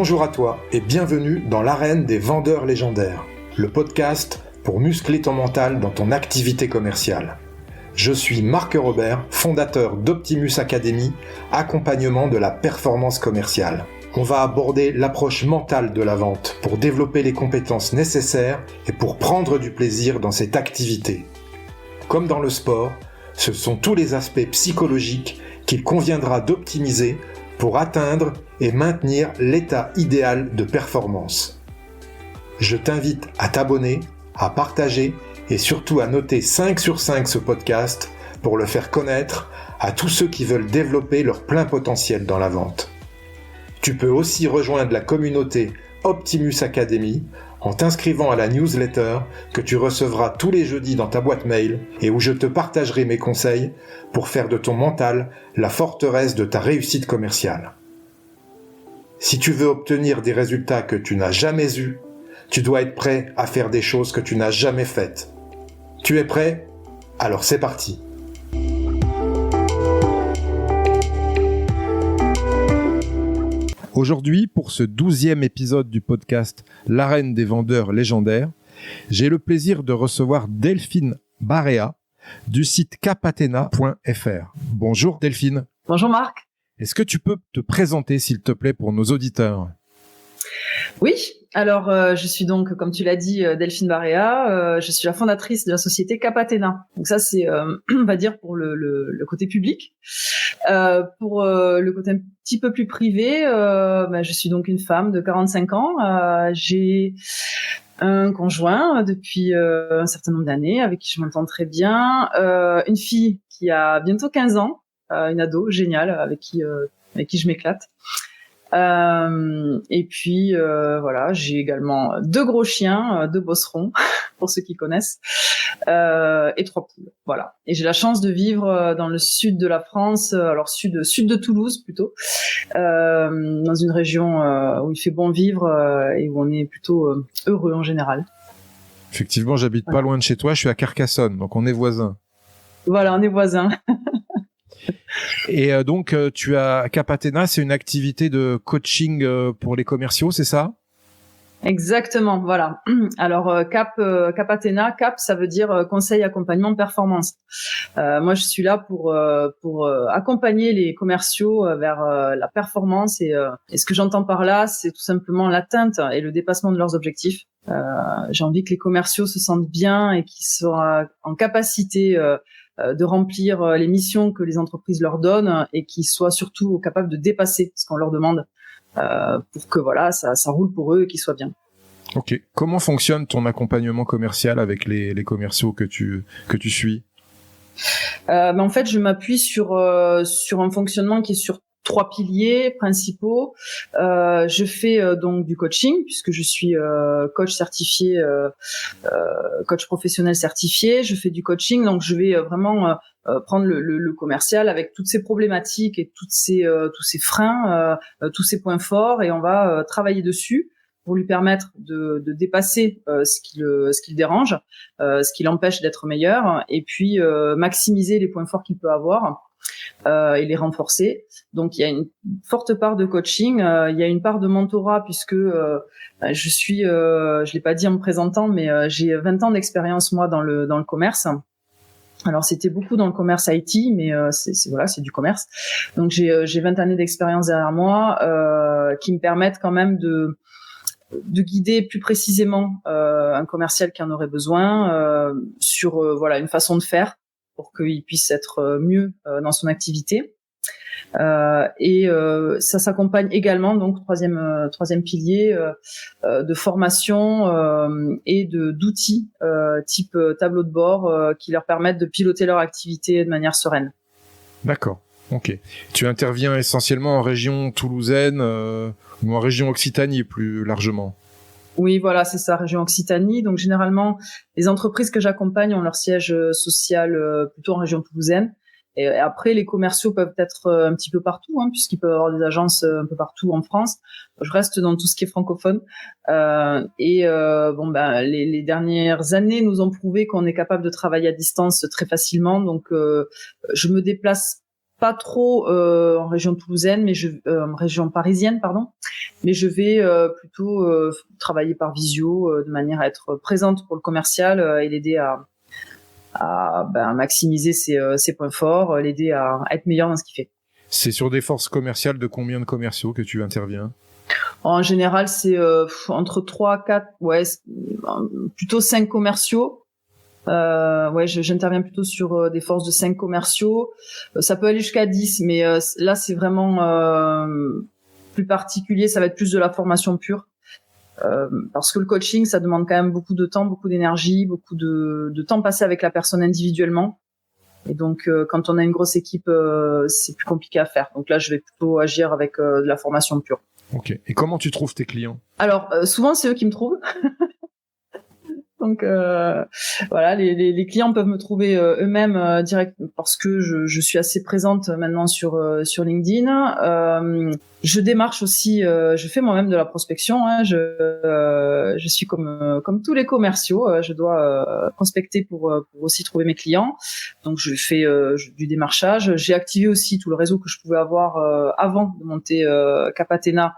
Bonjour à toi et bienvenue dans l'arène des vendeurs légendaires, le podcast pour muscler ton mental dans ton activité commerciale. Je suis Marc Robert, fondateur d'Optimus Academy, accompagnement de la performance commerciale. On va aborder l'approche mentale de la vente pour développer les compétences nécessaires et pour prendre du plaisir dans cette activité. Comme dans le sport, ce sont tous les aspects psychologiques qu'il conviendra d'optimiser pour atteindre et maintenir l'état idéal de performance. Je t'invite à t'abonner, à partager et surtout à noter 5 sur 5 ce podcast pour le faire connaître à tous ceux qui veulent développer leur plein potentiel dans la vente. Tu peux aussi rejoindre la communauté Optimus Academy en t'inscrivant à la newsletter que tu recevras tous les jeudis dans ta boîte mail et où je te partagerai mes conseils pour faire de ton mental la forteresse de ta réussite commerciale. Si tu veux obtenir des résultats que tu n'as jamais eus, tu dois être prêt à faire des choses que tu n'as jamais faites. Tu es prêt ? Alors c'est parti. Aujourd'hui, pour ce 12e épisode du podcast L'arène des vendeurs légendaires, j'ai le plaisir de recevoir Delphine Barea du site capatena.fr. Bonjour Delphine. Bonjour Marc. Est-ce que tu peux te présenter s'il te plaît pour nos auditeurs ? Oui, alors je suis donc, comme tu l'as dit, Delphine Barea, je suis la fondatrice de la société Capatena. Donc ça c'est, on va dire, pour le côté public. Pour le côté un petit peu plus privé, je suis donc une femme de 45 ans. J'ai un conjoint depuis un certain nombre d'années avec qui je m'entends très bien. Une fille qui a bientôt 15 ans, une ado géniale avec qui je m'éclate. Et puis voilà, j'ai également 2 gros chiens, 2 bosserons pour ceux qui connaissent, et 3 poules. Voilà. Et j'ai la chance de vivre dans le sud de la France, alors sud de Toulouse plutôt, dans une région où il fait bon vivre et où on est plutôt heureux en général. Effectivement, j'habite pas loin de chez toi, je suis à Carcassonne, donc on est voisins. Voilà, on est voisins. Et donc, tu as Capatena, c'est une activité de coaching pour les commerciaux, c'est ça ? Exactement, voilà. Alors Capatena, Cap, ça veut dire conseil, accompagnement, performance. Moi, je suis là pour accompagner les commerciaux vers la performance et ce que j'entends par là, c'est tout simplement l'atteinte et le dépassement de leurs objectifs. J'ai envie que les commerciaux se sentent bien et qu'ils soient en capacité de remplir les missions que les entreprises leur donnent et qu'ils soient surtout capables de dépasser ce qu'on leur demande pour que voilà ça roule pour eux et qu'ils soient bien. Ok. Comment fonctionne ton accompagnement commercial avec les commerciaux que tu suis ? En fait, je m'appuie sur un fonctionnement qui est sur 3 piliers principaux. Je fais donc du coaching puisque je suis coach certifié, coach professionnel certifié. Je fais du coaching, donc je vais vraiment prendre le commercial avec toutes ses problématiques et tous ses freins, tous ses points forts, et on va travailler dessus pour lui permettre de dépasser ce qui le dérange, ce qui l'empêche d'être meilleur, et puis maximiser les points forts qu'il peut avoir. Et les renforcer. Donc il y a une forte part de coaching, il y a une part de mentorat puisque je l'ai pas dit en me présentant, mais j'ai 20 ans d'expérience moi dans le commerce. Alors c'était beaucoup dans le commerce IT, mais c'est du commerce. Donc j'ai 20 années d'expérience derrière moi qui me permettent quand même de guider plus précisément un commercial qui en aurait besoin sur une façon de faire pour qu'il puisse être mieux dans son activité. Et ça s'accompagne également, donc troisième pilier, de formation et d'outils type tableau de bord qui leur permettent de piloter leur activité de manière sereine. D'accord, ok. Tu interviens essentiellement en région toulousaine ou en région Occitanie plus largement ? Oui, voilà, c'est ça, région Occitanie. Donc généralement, les entreprises que j'accompagne ont leur siège social plutôt en région toulousaine. Et après, les commerciaux peuvent être un petit peu partout, puisqu'ils peuvent avoir des agences un peu partout en France. Je reste dans tout ce qui est francophone. Les dernières années nous ont prouvé qu'on est capable de travailler à distance très facilement. Donc, je me déplace pas trop en région toulousaine, mais en région parisienne, pardon. Mais je vais plutôt travailler par visio de manière à être présente pour le commercial et l'aider à maximiser ses points forts, l'aider à être meilleur dans ce qu'il fait. C'est sur des forces commerciales de combien de commerciaux que tu interviens? En général, c'est entre 3, 4, plutôt 5 commerciaux. J'interviens plutôt sur des forces de 5 commerciaux. Ça peut aller jusqu'à 10, mais là, c'est vraiment plus particulier. Ça va être plus de la formation pure. Parce que le coaching, ça demande quand même beaucoup de temps, beaucoup d'énergie, beaucoup de temps passé avec la personne individuellement. Et donc, quand on a une grosse équipe, c'est plus compliqué à faire. Donc là, je vais plutôt agir avec de la formation pure. Ok. Et comment tu trouves tes clients? Alors, souvent, c'est eux qui me trouvent. Donc voilà, les clients peuvent me trouver eux-mêmes direct parce que je suis assez présente maintenant sur LinkedIn. Je démarche aussi, je fais moi-même de la prospection. Hein, je suis comme tous les commerciaux, je dois prospecter pour aussi trouver mes clients. Donc je fais du démarchage. J'ai activé aussi tout le réseau que je pouvais avoir avant de monter Capatena.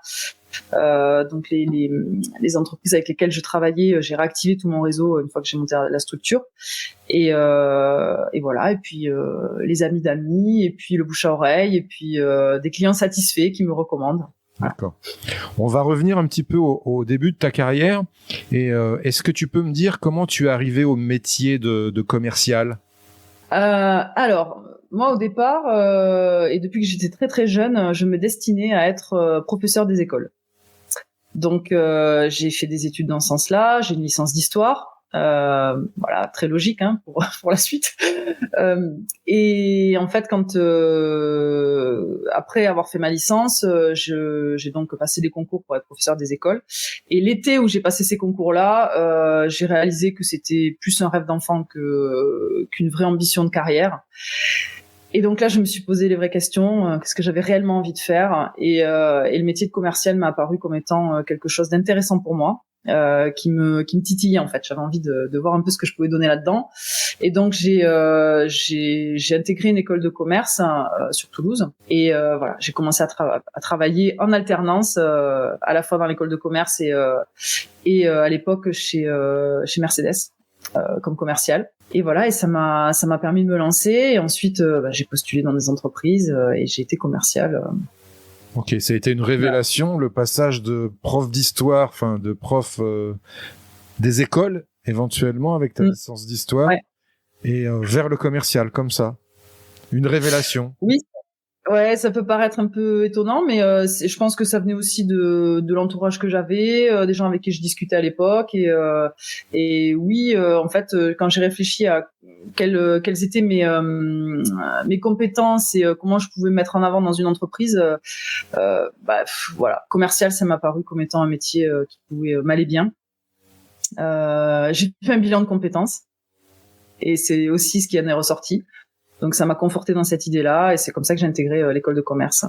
Donc les entreprises avec lesquelles je travaillais, j'ai réactivé tout mon réseau une fois que j'ai monté la structure et voilà, et puis les amis d'amis, et puis le bouche à oreille, et puis des clients satisfaits qui me recommandent. D'accord. On va revenir un petit peu au début de ta carrière et est-ce que tu peux me dire comment tu es arrivé au métier de commercial? Alors moi au départ et depuis que j'étais très très jeune, je me destinais à être professeur des écoles. Donc j'ai fait des études dans ce sens-là, j'ai une licence d'histoire, voilà, très logique hein, pour la suite. Et en fait, quand après avoir fait ma licence, j'ai donc passé des concours pour être professeur des écoles. Et l'été où j'ai passé ces concours-là, j'ai réalisé que c'était plus un rêve d'enfant qu'une vraie ambition de carrière. Et donc là, je me suis posé les vraies questions, qu'est-ce que j'avais réellement envie de faire, et le métier de commercial m'a apparu comme étant quelque chose d'intéressant pour moi, qui me titillait en fait. J'avais envie de voir un peu ce que je pouvais donner là-dedans, et donc j'ai intégré une école de commerce sur Toulouse, et voilà, j'ai commencé à travailler en alternance, à la fois dans l'école de commerce et à l'époque chez Mercedes comme commercial. Et voilà, et ça m'a permis de me lancer. Et ensuite, j'ai postulé dans des entreprises et j'ai été commercial. Ok, ça a été une révélation, le passage de prof d'histoire, enfin de prof des écoles, éventuellement avec ta licence d'histoire, ouais. Et vers le commercial, comme ça. Une révélation. Oui. Ouais, ça peut paraître un peu étonnant, mais je pense que ça venait aussi de l'entourage que j'avais, des gens avec qui je discutais à l'époque, et oui, en fait, quand j'ai réfléchi à quelles étaient mes compétences et comment je pouvais me mettre en avant dans une entreprise, voilà, commercial, ça m'a paru comme étant un métier qui pouvait m'aller bien. J'ai fait un bilan de compétences, et c'est aussi ce qui en est ressorti. Donc ça m'a conforté dans cette idée-là, et c'est comme ça que j'ai intégré l'école de commerce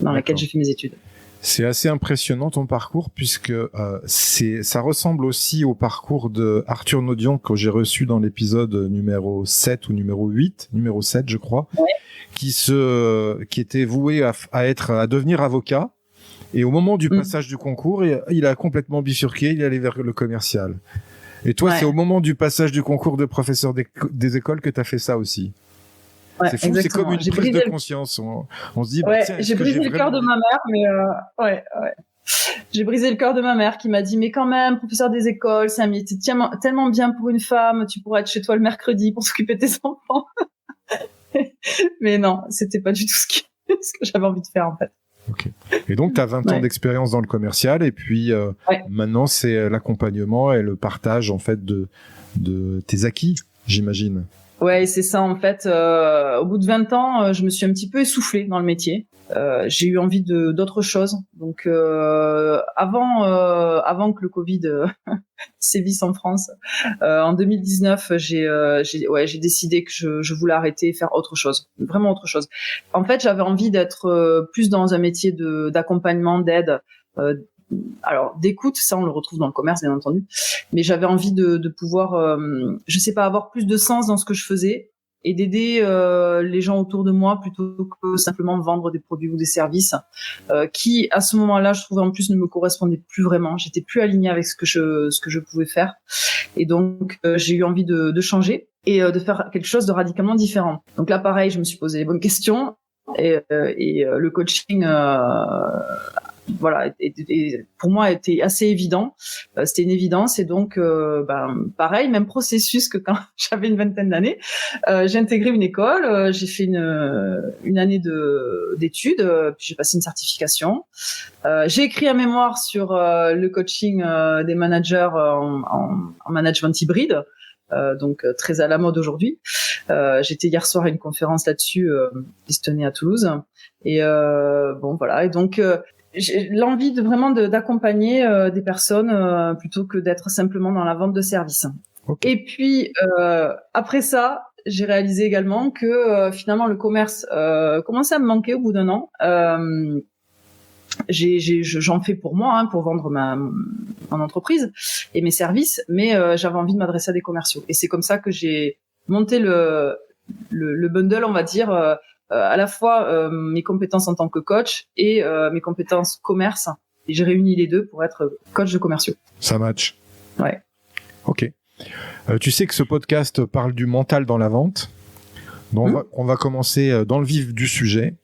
dans laquelle j'ai fait mes études. C'est assez impressionnant ton parcours, puisque ça ressemble aussi au parcours de Arthur Naudion que j'ai reçu dans l'épisode numéro 7 ou numéro 7 je crois, ouais. qui était voué à devenir avocat, et au moment du passage du concours, il a complètement bifurqué, il est allé vers le commercial. Et toi, ouais. C'est au moment du passage du concours de professeur des écoles que tu as fait ça aussi. Ouais, c'est fou, exactement. C'est comme une prise de conscience. On se dit, ouais, tiens, j'ai brisé le cœur de ma mère, mais ouais. J'ai brisé le cœur de ma mère qui m'a dit, mais quand même, professeur des écoles, c'est un métier tellement bien pour une femme, tu pourrais être chez toi le mercredi pour s'occuper de tes enfants. Mais non, c'était pas du tout ce que j'avais envie de faire, en fait. Ok. Et donc, tu as 20 ans d'expérience dans le commercial, et puis maintenant, c'est l'accompagnement et le partage, en fait, de tes acquis, j'imagine. Ouais, c'est ça en fait. Au bout de 20 ans, je me suis un petit peu essoufflée dans le métier. J'ai eu envie d'autres choses. Donc avant que le Covid sévisse en France, en 2019, j'ai décidé que je voulais arrêter et faire autre chose, vraiment autre chose. En fait, j'avais envie d'être plus dans un métier d'accompagnement, d'aide. Alors d'écoute, ça on le retrouve dans le commerce bien entendu, mais j'avais envie de pouvoir, je sais pas, avoir plus de sens dans ce que je faisais et d'aider les gens autour de moi plutôt que simplement vendre des produits ou des services qui à ce moment-là je trouvais en plus ne me correspondaient plus vraiment. J'étais plus alignée avec ce que je pouvais faire et donc j'ai eu envie de changer et de faire quelque chose de radicalement différent. Donc là pareil, je me suis posé les bonnes questions et le coaching voilà, et pour moi était assez évident. C'était une évidence et donc pareil, même processus que quand j'avais une vingtaine d'années. J'ai intégré une école, j'ai fait une année d'études, puis j'ai passé une certification. J'ai écrit un mémoire sur le coaching des managers en management hybride. Donc très à la mode aujourd'hui. J'étais hier soir à une conférence là-dessus qui se tenait à Toulouse et voilà, et donc j'ai l'envie d'accompagner des personnes plutôt que d'être simplement dans la vente de services. Okay. Et puis après ça, j'ai réalisé également que finalement le commerce commençait à me manquer au bout d'un an. J'en fais pour moi, pour vendre mon entreprise et mes services, mais j'avais envie de m'adresser à des commerciaux. Et c'est comme ça que j'ai monté le bundle, on va dire, à la fois mes compétences en tant que coach et mes compétences commerce. Et j'ai réuni les deux pour être coach de commerciaux. Ça match. Ouais. Ok. Tu sais que ce podcast parle du mental dans la vente. Donc on va commencer dans le vif du sujet.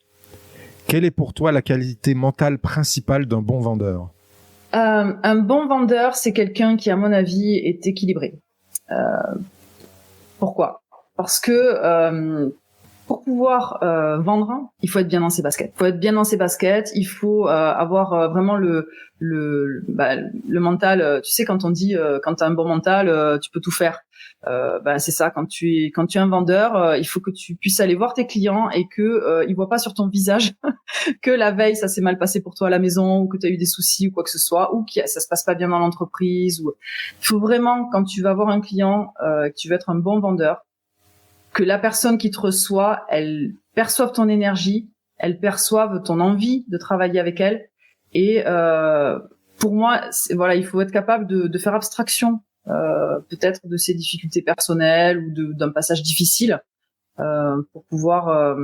Quelle est pour toi la qualité mentale principale d'un bon vendeur ? Un bon vendeur, c'est quelqu'un qui, à mon avis, est équilibré. Pourquoi ? Parce que pour pouvoir vendre, il faut être bien dans ses baskets. Il faut être bien dans ses baskets. Il faut avoir vraiment le mental. Tu sais, quand on dit quand tu as un bon mental, tu peux tout faire. C'est ça. Quand tu es un vendeur, il faut que tu puisses aller voir tes clients et que ils voient pas sur ton visage que la veille ça s'est mal passé pour toi à la maison ou que tu as eu des soucis ou quoi que ce soit ou que ça se passe pas bien dans l'entreprise. Ou il faut vraiment, quand tu vas voir un client, que tu veux être un bon vendeur, que la personne qui te reçoit, elle perçoive ton énergie, elle perçoive ton envie de travailler avec elle. Et pour moi, il faut être capable de faire abstraction, peut-être de ses difficultés personnelles ou d'un passage difficile, pour pouvoir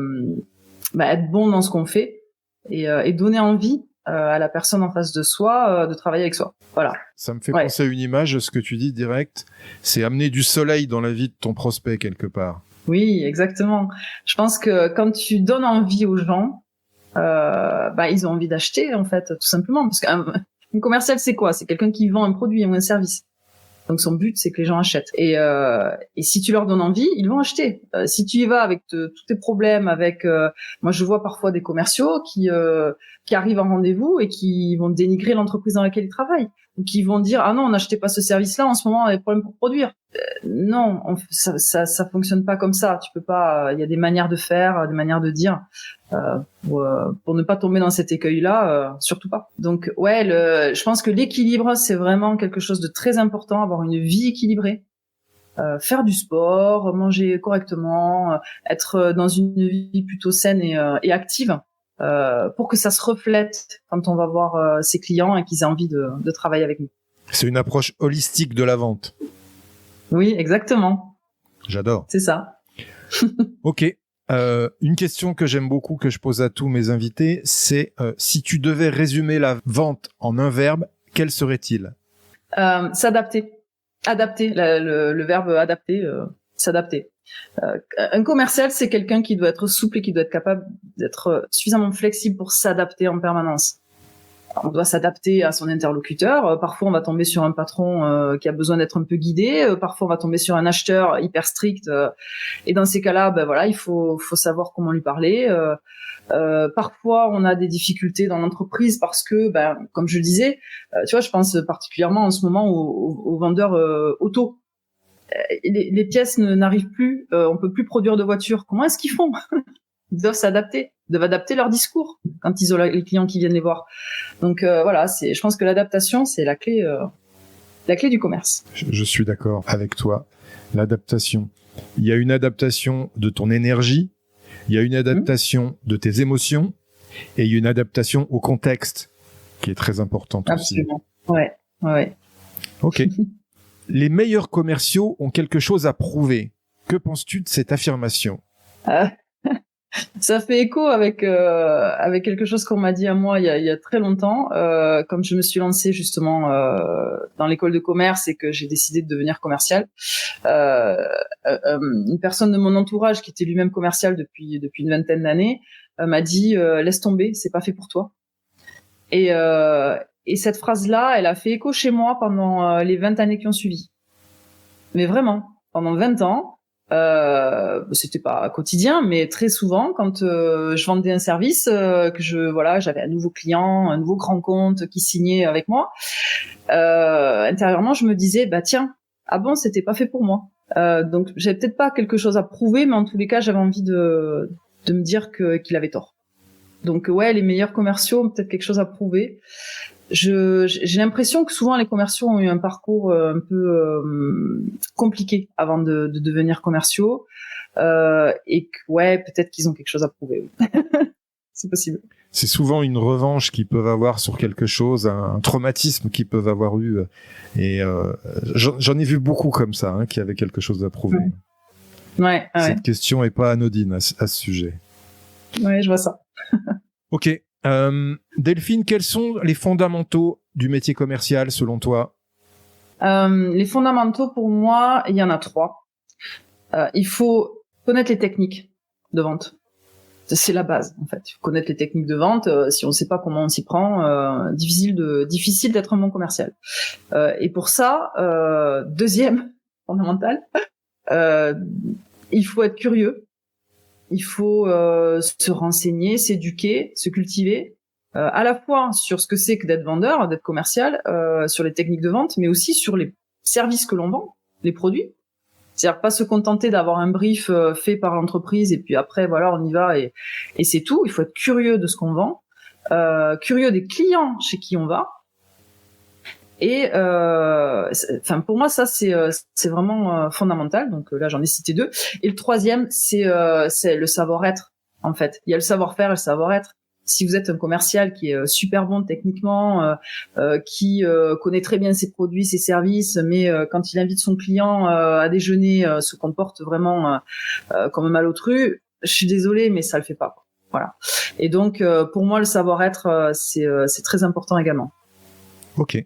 être bon dans ce qu'on fait et donner envie à la personne en face de soi de travailler avec soi. Voilà. Ça me fait penser à une image, ce que tu dis direct, c'est amener du soleil dans la vie de ton prospect quelque part. Oui, exactement. Je pense que quand tu donnes envie aux gens, ils ont envie d'acheter en fait, tout simplement. Parce qu'un commercial, c'est quoi ? C'est quelqu'un qui vend un produit ou un service. Donc son but, c'est que les gens achètent. Et si tu leur donnes envie, ils vont acheter. Si tu y vas avec tous tes problèmes, moi je vois parfois des commerciaux qui arrivent en rendez-vous et qui vont dénigrer l'entreprise dans laquelle ils travaillent, ou qui vont dire ah non, n'achetez pas ce service-là en ce moment, on a des problèmes pour produire. Non, ça fonctionne pas comme ça. Tu peux pas. Il y a des manières de faire, des manières de dire. Pour ne pas tomber dans cet écueil-là, surtout pas. Donc je pense que l'équilibre, c'est vraiment quelque chose de très important, avoir une vie équilibrée, faire du sport, manger correctement, être dans une vie plutôt saine et active, pour que ça se reflète quand on va voir ses clients et qu'ils aient envie de travailler avec nous. C'est une approche holistique de la vente. Oui, exactement. J'adore. C'est ça. Ok. Une question que j'aime beaucoup, que je pose à tous mes invités, c'est si tu devais résumer la vente en un verbe, quel serait-il ? S'adapter. Adapter, le verbe adapter, s'adapter. Un commercial, c'est quelqu'un qui doit être souple et qui doit être capable d'être suffisamment flexible pour s'adapter en permanence. On doit s'adapter à son interlocuteur. Parfois, on va tomber sur un patron qui a besoin d'être un peu guidé. Parfois, on va tomber sur un acheteur hyper strict. Et dans ces cas-là, il faut savoir comment lui parler. Parfois, on a des difficultés dans l'entreprise parce que, comme je le disais, tu vois, je pense particulièrement en ce moment aux vendeurs auto. Les pièces n'arrivent plus. On peut plus produire de voitures. Comment est-ce qu'ils font ? Ils doivent s'adapter, doivent adapter leur discours quand ils ont les clients qui viennent les voir. Donc je pense que l'adaptation, c'est la clé du commerce. Je suis d'accord avec toi. L'adaptation. Il y a une adaptation de ton énergie, il y a une adaptation de tes émotions et il y a une adaptation au contexte qui est très importante aussi. Absolument. Ouais. Ok. Les meilleurs commerciaux ont quelque chose à prouver. Que penses-tu de cette affirmation? Ça fait écho avec quelque chose qu'on m'a dit à moi il y a très longtemps, comme je me suis lancée justement dans l'école de commerce et que j'ai décidé de devenir commercial. Une personne de mon entourage qui était lui-même commercial depuis une vingtaine d'années m'a dit laisse tomber, c'est pas fait pour toi. Et cette phrase-là, elle a fait écho chez moi pendant les 20 années qui ont suivi. Mais vraiment, pendant 20 ans. C'était pas quotidien, mais très souvent quand je vendais un service, que j'avais un nouveau client, un nouveau grand compte qui signait avec moi, intérieurement je me disais tiens, ah bon, c'était pas fait pour moi. Donc j'avais peut-être pas quelque chose à prouver, mais en tous les cas j'avais envie de me dire qu'il avait tort. Donc ouais, les meilleurs commerciaux ont peut-être quelque chose à prouver. J'ai l'impression que souvent les commerciaux ont eu un parcours un peu compliqué avant de devenir commerciaux, et que ouais, peut-être qu'ils ont quelque chose à prouver. Oui. C'est possible. C'est souvent une revanche qu'ils peuvent avoir sur quelque chose, un traumatisme qu'ils peuvent avoir eu, et j'en ai vu beaucoup comme ça, qui avaient quelque chose à prouver. Ouais. Cette question est pas anodine à ce sujet. Ouais, je vois ça. Ok. Delphine, quels sont les fondamentaux du métier commercial selon toi? Les fondamentaux pour moi, il y en a 3. Il faut connaître les techniques de vente. C'est la base en fait. Il faut connaître les techniques de vente. Si on ne sait pas comment on s'y prend, difficile d'être un bon commercial. Et pour ça, deuxième fondamental, il faut être curieux. Il faut se renseigner, s'éduquer, se cultiver, à la fois sur ce que c'est que d'être vendeur, d'être commercial, sur les techniques de vente, mais aussi sur les services que l'on vend, les produits. C'est-à-dire pas se contenter d'avoir un brief fait par l'entreprise et puis après voilà on y va et c'est tout. Il faut être curieux de ce qu'on vend, curieux des clients chez qui on va. Et pour moi ça c'est vraiment fondamental. Donc là j'en ai cité 2. Et le troisième c'est le savoir-être en fait. Il y a le savoir-faire et le savoir-être. Si vous êtes un commercial qui est super bon techniquement, qui connaît très bien ses produits, ses services, mais quand il invite son client à déjeuner, se comporte vraiment comme un malotru, je suis désolée mais ça le fait pas. Voilà. Et donc pour moi le savoir-être c'est très important également. Ok.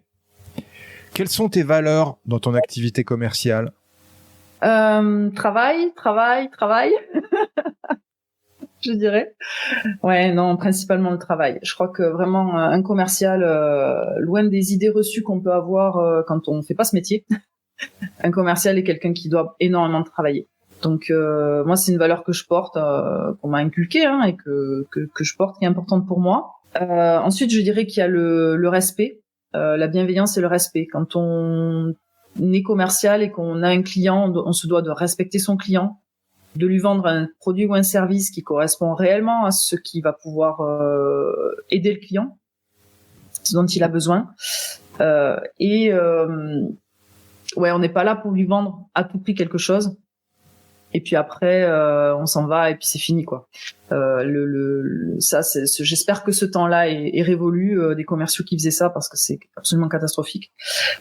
Quelles sont tes valeurs dans ton activité commerciale? Travail. Je dirais. Ouais, non, principalement le travail. Je crois que vraiment un commercial, loin des idées reçues qu'on peut avoir quand on fait pas ce métier, un commercial est quelqu'un qui doit énormément travailler. Donc moi, c'est une valeur que je porte, qu'on m'a inculquée et que je porte, qui est importante pour moi. Ensuite, je dirais qu'il y a le respect. La bienveillance et le respect. Quand on est commercial et qu'on a un client, on se doit de respecter son client, de lui vendre un produit ou un service qui correspond réellement à ce qui va pouvoir aider le client, ce dont il a besoin. On n'est pas là pour lui vendre à tout prix quelque chose. Et puis après, on s'en va et puis c'est fini quoi. J'espère que ce temps-là est révolu des commerciaux qui faisaient ça parce que c'est absolument catastrophique.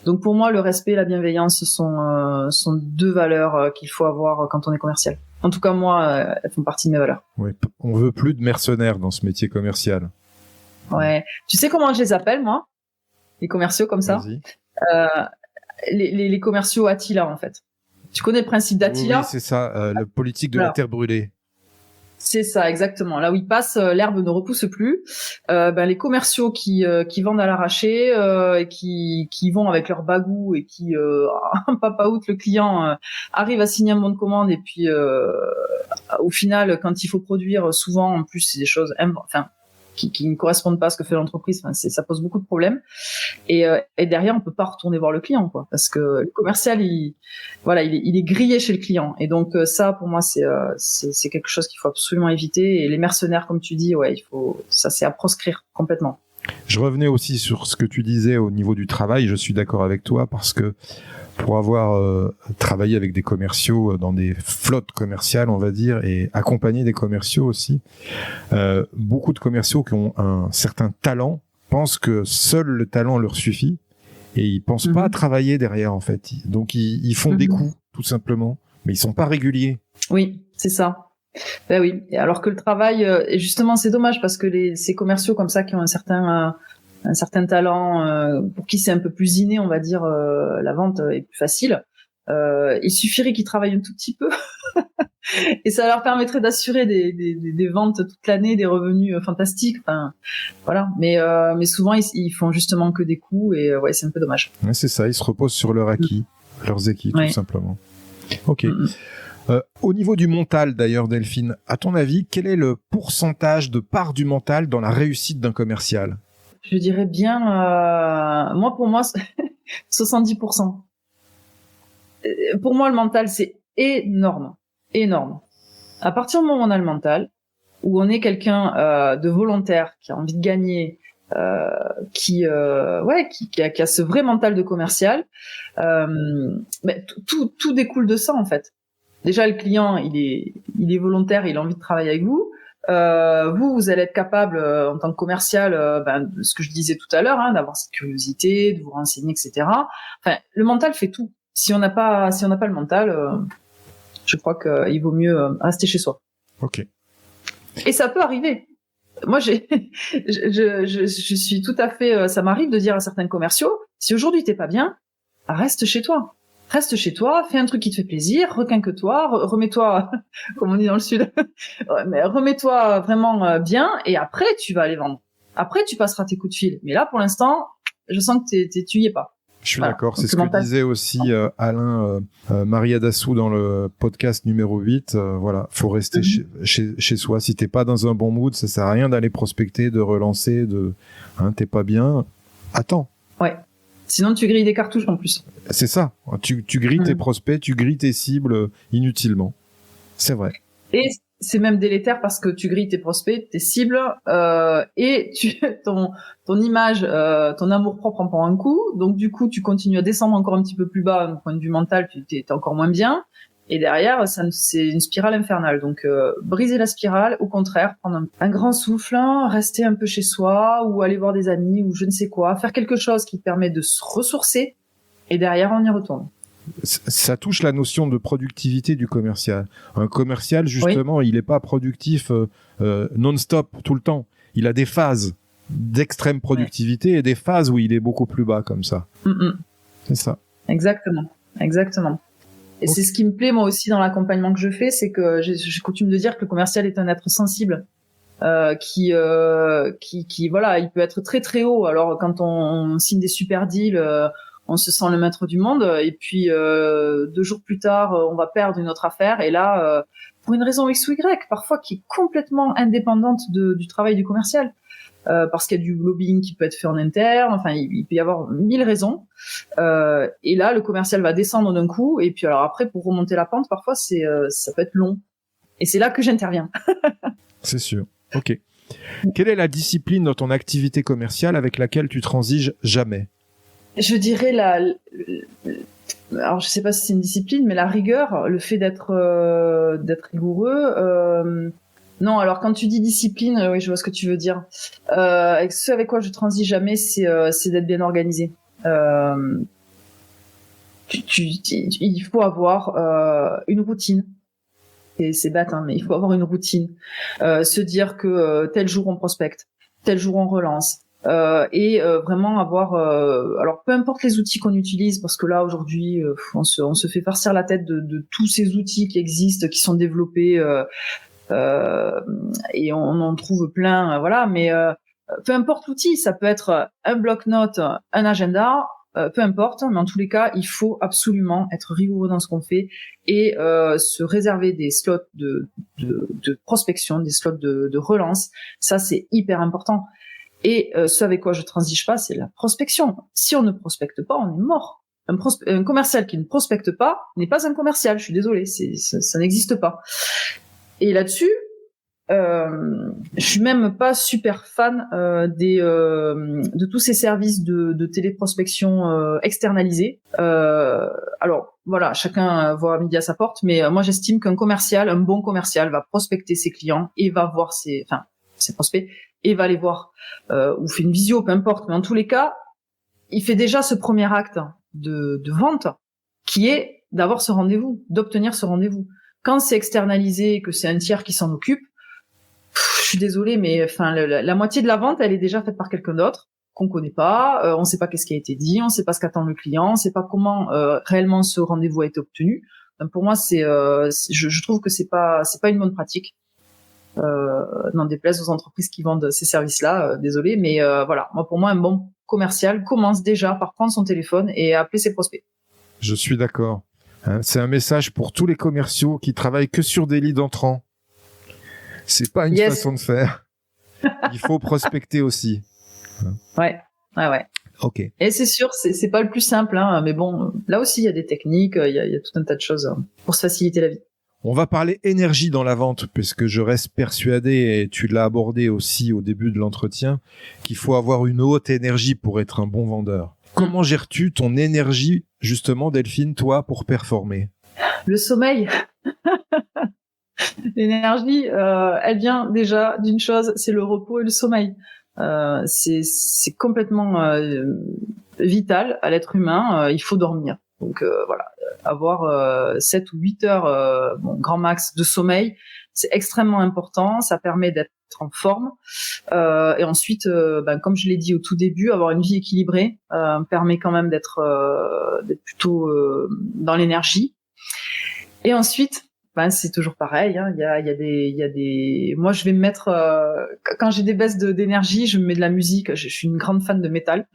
Donc pour moi, le respect et la bienveillance sont 2 valeurs qu'il faut avoir quand on est commercial. En tout cas, moi, elles font partie de mes valeurs. Oui, on veut plus de mercenaires dans ce métier commercial. Ouais. Tu sais comment je les appelle moi? Les commerciaux comme ça. Vas-y. Les commerciaux Attila en fait. Tu connais le principe d'Attila? Oui, c'est ça, la politique de la terre brûlée. C'est ça, exactement. Là où il passe, l'herbe ne repousse plus. Les commerciaux qui vendent à l'arraché, et qui vont avec leur bagou et qui, papa out, le client arrive à signer un bon de commande et puis au final, quand il faut produire, souvent en plus c'est des choses, qui ne correspondent pas à ce que fait l'entreprise. Enfin, ça pose beaucoup de problèmes. Et derrière, on peut pas retourner voir le client, quoi, parce que le commercial, il est grillé chez le client. Et donc ça, pour moi, c'est quelque chose qu'il faut absolument éviter. Et les mercenaires, comme tu dis, ça c'est à proscrire complètement. Je revenais aussi sur ce que tu disais au niveau du travail. Je suis d'accord avec toi parce que pour avoir travaillé avec des commerciaux dans des flottes commerciales, on va dire, et accompagner des commerciaux aussi, beaucoup de commerciaux qui ont un certain talent pensent que seul le talent leur suffit et ils pensent pas à travailler derrière en fait. Donc ils font des coups tout simplement mais ils sont pas réguliers. Oui, c'est ça. Ben oui. Et alors que le travail, et justement, c'est dommage parce que ces commerciaux comme ça qui ont un certain talent, pour qui c'est un peu plus inné, on va dire, la vente est plus facile. Il suffirait qu'ils travaillent un tout petit peu et ça leur permettrait d'assurer des ventes toute l'année, des revenus fantastiques. Enfin, voilà. Mais souvent ils font justement que des coups et ouais, c'est un peu dommage. Ouais, c'est ça. Ils se reposent sur leur acquis, leurs acquis, tout simplement. Ok. Au niveau du mental, d'ailleurs, Delphine, à ton avis, quel est le pourcentage de part du mental dans la réussite d'un commercial? Je dirais bien, pour moi, 70%. Pour moi, le mental, c'est énorme. Énorme. À partir du moment où on a le mental, où on est quelqu'un de volontaire, qui a envie de gagner, qui a ce vrai mental de commercial, mais tout découle de ça, en fait. Déjà, le client, il est volontaire, il a envie de travailler avec vous. Vous allez être capable, en tant que commercial, de ce que je disais tout à l'heure, d'avoir cette curiosité, de vous renseigner, etc. Enfin, le mental fait tout. Si on n'a pas le mental, je crois qu'il vaut mieux rester chez soi. Ok. Et ça peut arriver. Moi, je suis tout à fait. Ça m'arrive de dire à certains commerciaux, si aujourd'hui t'es pas bien, reste chez toi. Reste chez toi, fais un truc qui te fait plaisir, requinque-toi, remets-toi, comme on dit dans le sud, mais remets-toi vraiment bien, et après tu vas aller vendre. Après tu passeras tes coups de fil. Mais là, pour l'instant, je sens que tu y es pas. Je suis d'accord, c'est ce que disait aussi Alain Mariadassou dans le podcast numéro 8. Voilà, faut rester chez soi. Si t'es pas dans un bon mood, ça sert à rien d'aller prospecter, de relancer, t'es pas bien. Attends. Ouais. Sinon, tu grilles des cartouches en plus. C'est ça. Tu grilles tes prospects, tu grilles tes cibles inutilement. C'est vrai. Et c'est même délétère parce que tu grilles tes prospects, tes cibles, et ton image, ton amour-propre en prend un coup. Donc, du coup, tu continues à descendre encore un petit peu plus bas, d'un point de vue mental, tu t'es encore moins bien. Et derrière, c'est une spirale infernale. Donc, briser la spirale, au contraire, prendre un grand souffle, rester un peu chez soi, ou aller voir des amis, ou je ne sais quoi, faire quelque chose qui te permet de se ressourcer, et derrière, on y retourne. Ça touche la notion de productivité du commercial. Un commercial, justement, il n'est pas productif non-stop tout le temps. Il a des phases d'extrême productivité et des phases où il est beaucoup plus bas, comme ça. C'est ça. Exactement. Et c'est ce qui me plaît moi aussi dans l'accompagnement que je fais, c'est que j'ai coutume de dire que le commercial est un être sensible, qui voilà, il peut être très très haut. Alors quand on signe des super deals, on se sent le maître du monde, et puis 2 jours plus tard, on va perdre une autre affaire, et là, pour une raison X ou Y, parfois qui est complètement indépendante du travail du commercial. Parce qu'il y a du lobbying qui peut être fait en interne, enfin il peut y avoir 1000 raisons, et là le commercial va descendre d'un coup, et puis alors après pour remonter la pente parfois ça peut être long, et c'est là que j'interviens. C'est sûr. Ok. Quelle est la discipline dans ton activité commerciale avec laquelle tu transiges jamais? Je dirais alors je sais pas si c'est une discipline, mais la rigueur, le fait d'être rigoureux. Non, alors quand tu dis discipline, oui, je vois ce que tu veux dire. Ce avec quoi je transige jamais, c'est d'être bien organisé. Il faut avoir une routine. Et c'est bête, mais il faut avoir une routine. Se dire que tel jour on prospecte, tel jour on relance. Et vraiment avoir alors peu importe les outils qu'on utilise, parce que là aujourd'hui on se fait farcir la tête de tous ces outils qui existent, qui sont développés, et on en trouve plein, voilà, mais peu importe l'outil, ça peut être un bloc-notes, un agenda, peu importe, mais en tous les cas il faut absolument être rigoureux dans ce qu'on fait et se réserver des slots de prospection, des slots de relance. Ça c'est hyper important. Et ce avec quoi je transige pas, c'est la prospection. Si on ne prospecte pas, on est mort. Un commercial qui ne prospecte pas n'est pas un commercial. Je suis désolée, ça n'existe pas. Et là-dessus, je suis même pas super fan de tous ces services de téléprospection externalisés. Alors voilà, chacun voit midi à sa porte, mais moi j'estime qu'un bon commercial, va prospecter ses clients et va voir ses prospects et va les voir, ou fait une visio, peu importe, mais en tous les cas, il fait déjà ce premier acte de vente qui est d'avoir ce rendez-vous, d'obtenir ce rendez-vous. Quand c'est externalisé, que c'est un tiers qui s'en occupe, je suis désolée, mais enfin la moitié de la vente, elle est déjà faite par quelqu'un d'autre qu'on connaît pas. On sait pas qu'est-ce qui a été dit, on sait pas ce qu'attend le client, on sait pas comment réellement ce rendez-vous a été obtenu. Donc pour moi, je trouve que c'est pas une bonne pratique. N'en déplaise aux entreprises qui vendent ces services-là, désolé, mais voilà. Pour moi, un bon commercial commence déjà par prendre son téléphone et appeler ses prospects. Je suis d'accord. C'est un message pour tous les commerciaux qui travaillent que sur des leads entrants. C'est pas une façon de faire. Il faut prospecter aussi. Ouais. Ok. Et c'est sûr, c'est pas le plus simple, mais bon, là aussi il y a des techniques, il y a tout un tas de choses pour se faciliter la vie. On va parler énergie dans la vente, puisque je reste persuadé, et tu l'as abordé aussi au début de l'entretien, qu'il faut avoir une haute énergie pour être un bon vendeur. Comment gères-tu ton énergie, justement, Delphine, toi, pour performer? Le sommeil. L'énergie, elle vient déjà d'une chose, c'est le repos et le sommeil. C'est complètement vital à l'être humain. Il faut dormir. Donc voilà, avoir 7 ou 8 heures, grand max de sommeil, c'est extrêmement important. Ça permet d'être en forme. Et ensuite, comme je l'ai dit au tout début, avoir une vie équilibrée permet quand même d'être plutôt dans l'énergie. Et ensuite, c'est toujours pareil. Il y a des. Moi, je vais me mettre quand j'ai des baisses d'énergie, je me mets de la musique. Je suis une grande fan de métal.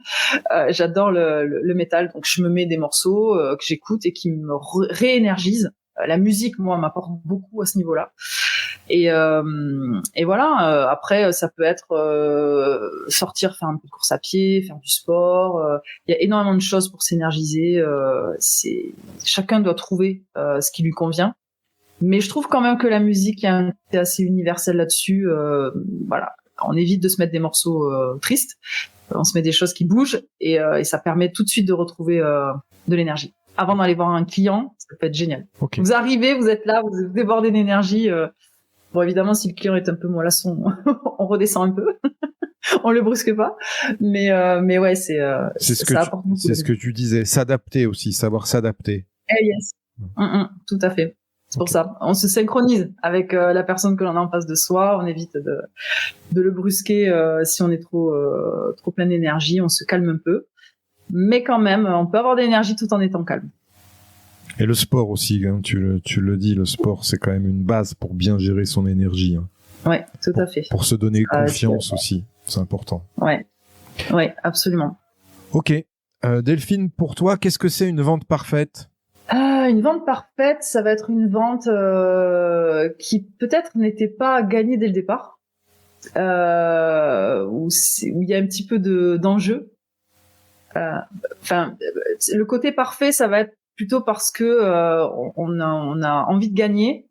J'adore le métal, donc je me mets des morceaux que j'écoute et qui me réénergisent. La musique, moi, m'apporte beaucoup à ce niveau-là. Et voilà. Après, ça peut être sortir, faire un peu de course à pied, faire du sport. Il y a énormément de choses pour s'énergiser. Chacun doit trouver ce qui lui convient. Mais je trouve quand même que la musique est assez universelle là-dessus. Voilà, on évite de se mettre des morceaux tristes. On se met des choses qui bougent et ça permet tout de suite de retrouver de l'énergie. Avant d'aller voir un client, ça peut être génial. Okay. Vous arrivez, vous êtes là, vous êtes débordé d'énergie. Bon, évidemment, si le client est un peu mollasson, on redescend un peu. On le brusque pas. Mais ouais, ça apporte beaucoup. C'est ce que tu disais. S'adapter aussi, savoir s'adapter. Yes. Tout à fait. C'est pour ça. On se synchronise avec la personne que l'on a en face de soi. On évite de le brusquer si on est trop plein d'énergie. On se calme un peu. Mais quand même, on peut avoir de l'énergie tout en étant calme. Et le sport aussi, hein, tu le dis, le sport, c'est quand même une base pour bien gérer son énergie. Hein. Ouais, tout à fait. Pour se donner confiance aussi. C'est important. Ouais, absolument. Ok. Delphine, pour toi, qu'est-ce que c'est une vente parfaite ? Une vente parfaite, ça va être une vente qui peut-être n'était pas gagnée dès le départ, où il y a un petit peu d'enjeu. Le côté parfait, ça va être plutôt parce que on a envie de gagner,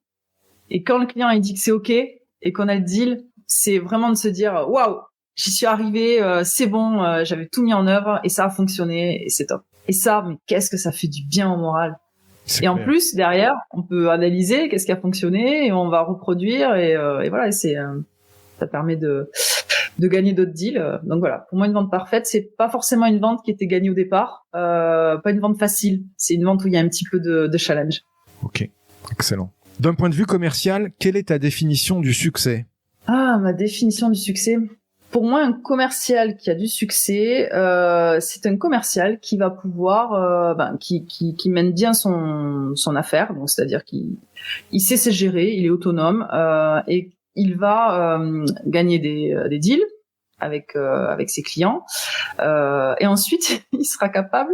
et quand le client il dit que c'est ok et qu'on a le deal, c'est vraiment de se dire waouh, j'y suis arrivé, c'est bon, j'avais tout mis en œuvre et ça a fonctionné et c'est top. Et ça, mais qu'est-ce que ça fait du bien au moral. Et en plus, derrière, on peut analyser qu'est-ce qui a fonctionné et on va reproduire et voilà, ça permet de gagner d'autres deals. Donc voilà, pour moi, une vente parfaite, c'est pas forcément une vente qui était gagnée au départ, pas une vente facile. C'est une vente où il y a un petit peu de challenge. Ok, excellent. D'un point de vue commercial, quelle est ta définition du succès ? Ma définition du succès. Pour moi, un commercial qui a du succès, c'est un commercial qui va pouvoir, qui mène bien son affaire, donc c'est-à-dire qu'il sait se gérer, il est autonome et il va gagner des deals avec ses clients et ensuite il sera capable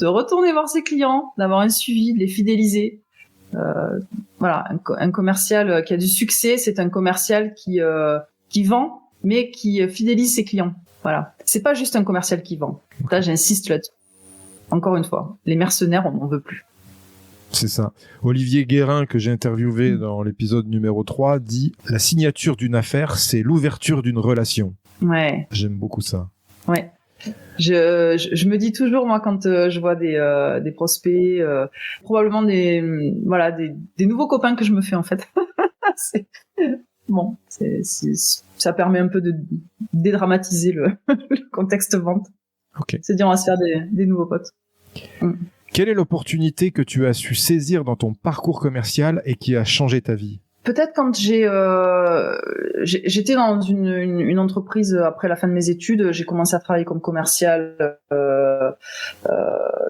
de retourner voir ses clients, d'avoir un suivi, de les fidéliser. Voilà, un commercial qui a du succès, c'est un commercial qui vend mais qui fidélise ses clients. Voilà. C'est pas juste un commercial qui vend. Là, j'insiste là-dessus. Encore une fois, les mercenaires, on n'en veut plus. C'est ça. Olivier Guérin, que j'ai interviewé dans l'épisode numéro 3, dit « La signature d'une affaire, c'est l'ouverture d'une relation ». Ouais. J'aime beaucoup ça. Ouais. Je me dis toujours, moi, quand je vois des prospects, probablement des nouveaux copains que je me fais, en fait. Bon, ça permet un peu de dédramatiser le contexte vente. Okay. C'est dire, on va se faire des nouveaux potes. Quelle est l'opportunité que tu as su saisir dans ton parcours commercial et qui a changé ta vie? Peut-être quand j'étais dans une entreprise après la fin de mes études, j'ai commencé à travailler comme commercial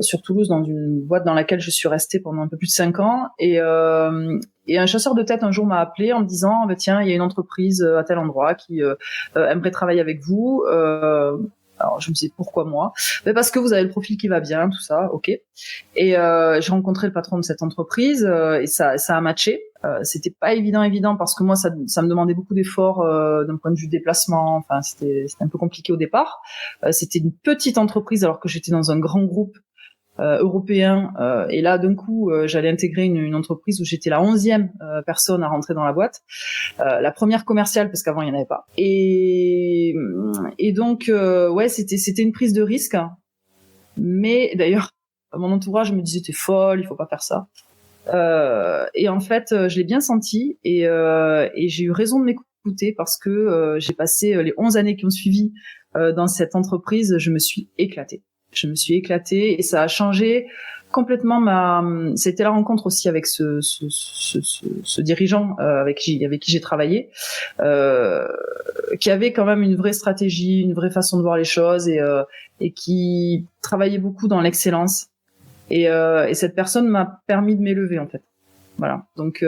sur Toulouse dans une boîte dans laquelle je suis restée pendant un peu plus de 5 ans et un chasseur de tête un jour m'a appelé en me disant tiens, il y a une entreprise à tel endroit qui aimerait travailler avec vous. Alors je me disais pourquoi moi? Parce que vous avez le profil qui va bien, tout ça, ok. Et j'ai rencontré le patron de cette entreprise et ça a matché. C'était pas évident parce que moi ça me demandait beaucoup d'efforts d'un point de vue déplacement. Enfin c'était un peu compliqué au départ. C'était une petite entreprise alors que j'étais dans un grand groupe européen et là d'un coup j'allais intégrer une entreprise où j'étais la 11e personne à rentrer dans la boîte, la première commerciale parce qu'avant il n'y en avait pas et donc ouais c'était une prise de risque, mais d'ailleurs mon entourage me disait t'es folle, il faut pas faire ça, et en fait je l'ai bien senti et j'ai eu raison de m'écouter parce que j'ai passé les 11 années qui ont suivi dans cette entreprise, je me suis éclatée et ça a changé complètement c'était la rencontre aussi avec ce dirigeant avec qui j'ai travaillé, qui avait quand même une vraie stratégie, une vraie façon de voir les choses et qui travaillait beaucoup dans l'excellence et cette personne m'a permis de m'élever en fait. Voilà. Donc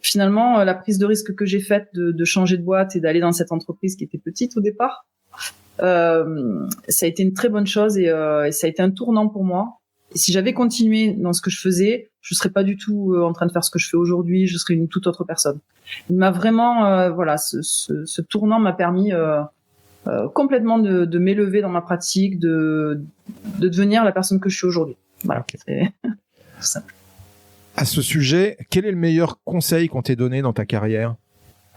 finalement la prise de risque que j'ai faite de changer de boîte et d'aller dans cette entreprise qui était petite au départ, ça a été une très bonne chose et ça a été un tournant pour moi. Et si j'avais continué dans ce que je faisais, je serais pas du tout en train de faire ce que je fais aujourd'hui, je serais une toute autre personne. Il m'a vraiment voilà, ce tournant m'a permis complètement de m'élever dans ma pratique, de devenir la personne que je suis aujourd'hui. Voilà, okay. C'est tout simple. À ce sujet, quel est le meilleur conseil qu'on t'ait donné dans ta carrière?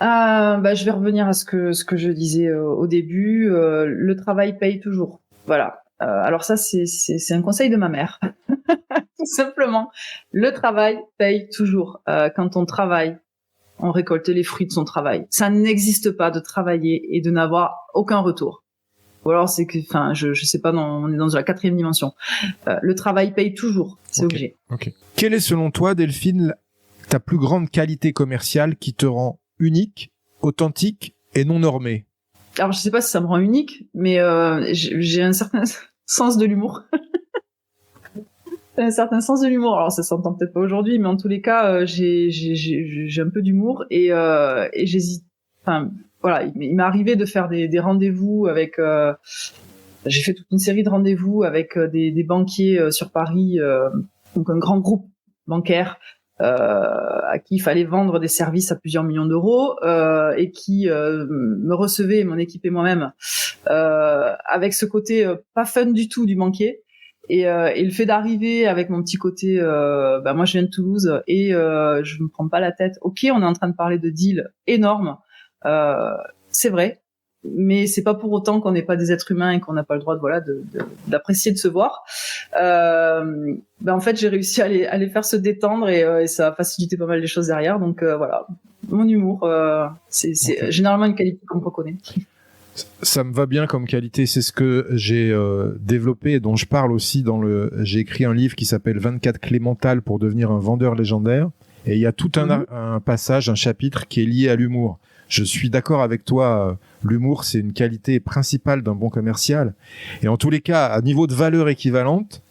Je vais revenir à ce que je disais au début. Le travail paye toujours. Voilà. Alors ça, c'est un conseil de ma mère. Tout simplement. Le travail paye toujours. Quand on travaille, on récolte les fruits de son travail. Ça n'existe pas de travailler et de n'avoir aucun retour. Ou alors c'est que, enfin, je sais pas, on est dans la 4e dimension. Le travail paye toujours. C'est obligé. Okay. Quelle est selon toi, Delphine, ta plus grande qualité commerciale qui te rend unique, authentique et non normée? Alors je sais pas si ça me rend unique, mais j'ai un certain sens de l'humour. Un certain sens de l'humour. Alors ça s'entend peut-être pas aujourd'hui, mais en tous les cas, j'ai un peu d'humour et j'hésite. Enfin voilà, il m'est arrivé de faire des rendez-vous avec. J'ai fait toute une série de rendez-vous avec des banquiers sur Paris, donc un grand groupe bancaire. À qui il fallait vendre des services à plusieurs millions d'euros et qui me recevait, mon équipe et moi-même, avec ce côté pas fun du tout du banquier et le fait d'arriver avec mon petit côté moi je viens de Toulouse et je me prends pas la tête. Ok, on est en train de parler de deals énormes, c'est vrai, mais c'est pas pour autant qu'on n'est pas des êtres humains et qu'on n'a pas le droit d'apprécier de se voir. En fait, j'ai réussi à les faire se détendre et ça a facilité pas mal les choses derrière. Donc voilà, mon humour, c'est okay. Généralement une qualité qu'on me reconnaît. Ça me va bien comme qualité, c'est ce que j'ai développé et dont je parle aussi j'ai écrit un livre qui s'appelle 24 clés mentales pour devenir un vendeur légendaire. Et il y a tout un passage, un chapitre qui est lié à l'humour. Je suis d'accord avec toi, l'humour, c'est une qualité principale d'un bon commercial. Et en tous les cas, à niveau de valeur équivalente,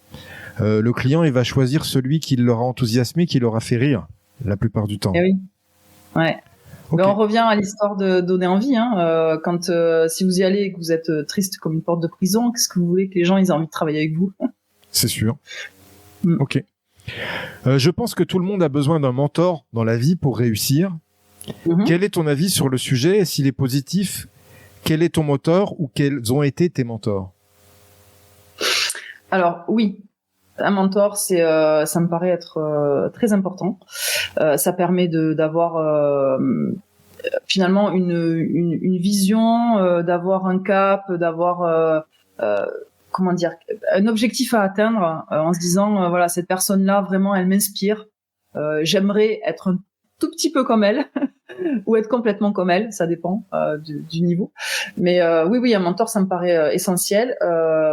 le client, il va choisir celui qui l'aura enthousiasmé, qui l'aura fait rire, la plupart du temps. Eh oui, ouais. Okay. On revient à l'histoire de donner envie. Quand si vous y allez et que vous êtes triste comme une porte de prison, qu'est-ce que vous voulez que les gens ils aient envie de travailler avec vous? C'est sûr. Ok. Je pense que tout le monde a besoin d'un mentor dans la vie pour réussir. Quel est ton avis sur le sujet? S'il est positif, quel est ton mentor ou quels ont été tes mentors? Alors oui, un mentor, ça me paraît être très important. Ça permet d'avoir finalement une vision, d'avoir un cap, d'avoir un objectif à atteindre en se disant voilà, cette personne-là vraiment elle m'inspire. J'aimerais être un tout petit peu comme elle ou être complètement comme elle, ça dépend du niveau. Mais oui, un mentor, ça me paraît essentiel.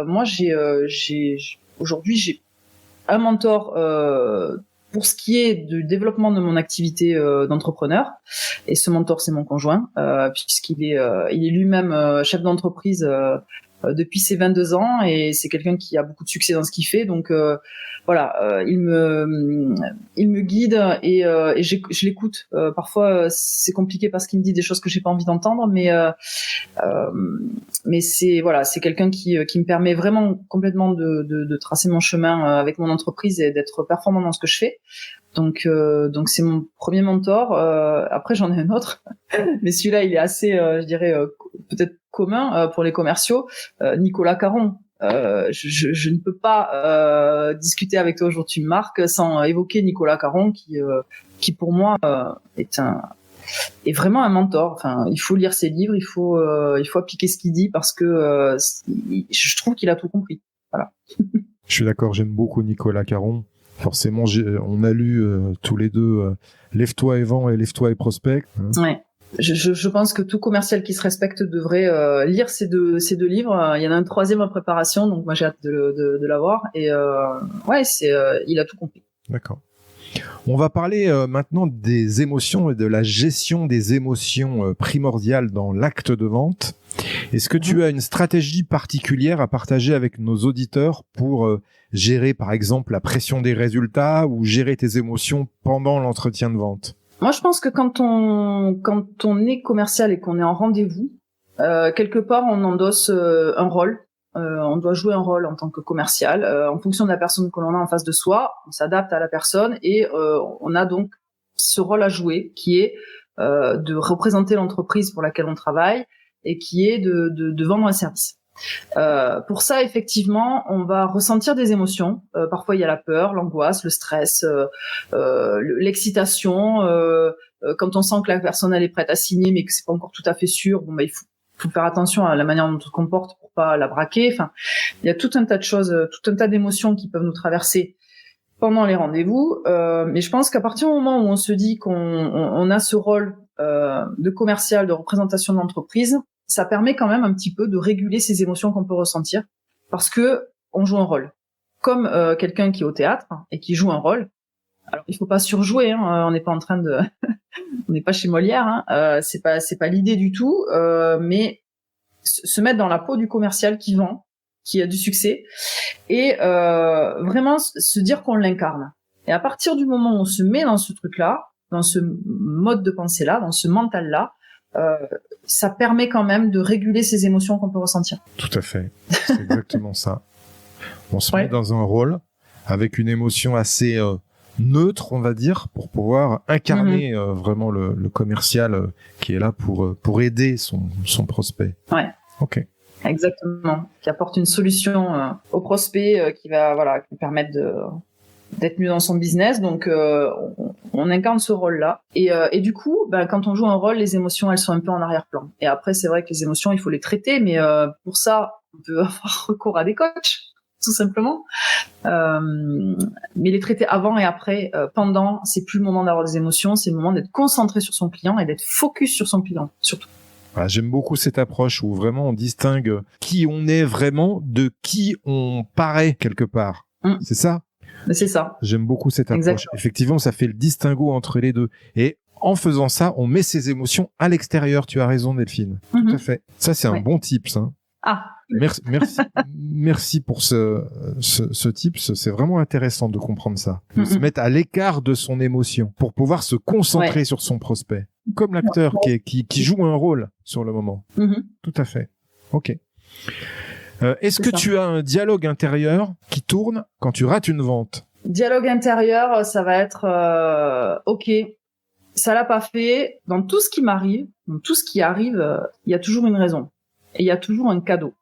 Moi, aujourd'hui, j'ai un mentor pour ce qui est du développement de mon activité d'entrepreneur. Et ce mentor, c'est mon conjoint, puisqu'il est, il est lui-même chef d'entreprise depuis ses 22 ans, et c'est quelqu'un qui a beaucoup de succès dans ce qu'il fait. Donc voilà, il me guide et je l'écoute. Parfois c'est compliqué parce qu'il me dit des choses que j'ai pas envie d'entendre, mais c'est quelqu'un qui me permet vraiment complètement de tracer mon chemin avec mon entreprise et d'être performant dans ce que je fais. Donc c'est mon premier mentor. Après j'en ai un autre, mais celui-là il est assez, je dirais peut-être commun pour les commerciaux. Nicolas Caron. Je ne peux pas discuter avec toi aujourd'hui, Marc, sans évoquer Nicolas Caron, qui pour moi est vraiment un mentor. Enfin, il faut lire ses livres, il faut appliquer ce qu'il dit parce que je trouve qu'il a tout compris. Voilà. Je suis d'accord, j'aime beaucoup Nicolas Caron. Forcément, on a lu tous les deux Lève-toi et vends et Lève-toi et prospecte. Ouais. Je pense que tout commercial qui se respecte devrait lire ces deux livres. Il y en a un troisième en préparation, donc moi j'ai hâte de l'avoir. Et il a tout compris. D'accord. On va parler maintenant des émotions et de la gestion des émotions primordiales dans l'acte de vente. Est-ce que tu as une stratégie particulière à partager avec nos auditeurs pour gérer par exemple la pression des résultats ou gérer tes émotions pendant l'entretien de vente ? Moi, je pense que quand on est commercial et qu'on est en rendez-vous, quelque part, on endosse un rôle. On doit jouer un rôle en tant que commercial. En fonction de la personne que l'on a en face de soi, on s'adapte à la personne et on a donc ce rôle à jouer qui est de représenter l'entreprise pour laquelle on travaille et qui est de vendre un service. Pour ça, effectivement, on va ressentir des émotions. Parfois, il y a la peur, l'angoisse, le stress, l'excitation. Quand on sent que la personne elle est prête à signer, mais que c'est pas encore tout à fait sûr, il faut faire attention à la manière dont on se comporte pour pas la braquer. Enfin, il y a tout un tas de choses, tout un tas d'émotions qui peuvent nous traverser pendant les rendez-vous. Mais je pense qu'à partir du moment où on se dit qu'on a ce rôle de commercial, de représentation de l'entreprise, ça permet quand même un petit peu de réguler ces émotions qu'on peut ressentir parce que on joue un rôle. Comme quelqu'un qui est au théâtre et qui joue un rôle. Alors il faut pas surjouer, on n'est pas en train de on n'est pas chez Molière, c'est pas l'idée du tout, mais se mettre dans la peau du commercial qui vend, qui a du succès et vraiment se dire qu'on l'incarne. Et à partir du moment où on se met dans ce truc-là, dans ce mode de pensée-là, dans ce mental-là, ça permet quand même de réguler ces émotions qu'on peut ressentir. Tout à fait, c'est exactement ça. On se met dans un rôle avec une émotion assez neutre, on va dire, pour pouvoir incarner vraiment le commercial qui est là pour aider son prospect. Ouais. Ok. Exactement. Qui apporte une solution au prospect qui va lui permettre d'être mieux dans son business. Donc on incarne ce rôle-là et du coup quand on joue un rôle, les émotions elles sont un peu en arrière-plan. Et après c'est vrai que les émotions il faut les traiter, mais pour ça on peut avoir recours à des coachs tout simplement, mais les traiter avant et après. Pendant, c'est plus le moment d'avoir des émotions, c'est le moment d'être concentré sur son client et d'être focus sur son client surtout. Voilà, j'aime beaucoup cette approche où vraiment on distingue qui on est vraiment de qui on paraît quelque part. C'est ça? C'est ça. J'aime beaucoup cette approche. Exactement. Effectivement, ça fait le distinguo entre les deux. Et en faisant ça, on met ses émotions à l'extérieur. Tu as raison, Delphine. Tout à fait. Ça, c'est un bon tips. Ah. Merci pour ce tips. C'est vraiment intéressant de comprendre ça. De se mettre à l'écart de son émotion pour pouvoir se concentrer sur son prospect. Comme l'acteur qui joue un rôle sur le moment. Tout à fait. Ok. Est-ce que tu as un dialogue intérieur qui tourne quand tu rates une vente? Dialogue intérieur, ça va être ok, ça l'a pas fait. Dans tout ce qui m'arrive, dans tout ce qui arrive, il y a toujours une raison et il y a toujours un cadeau.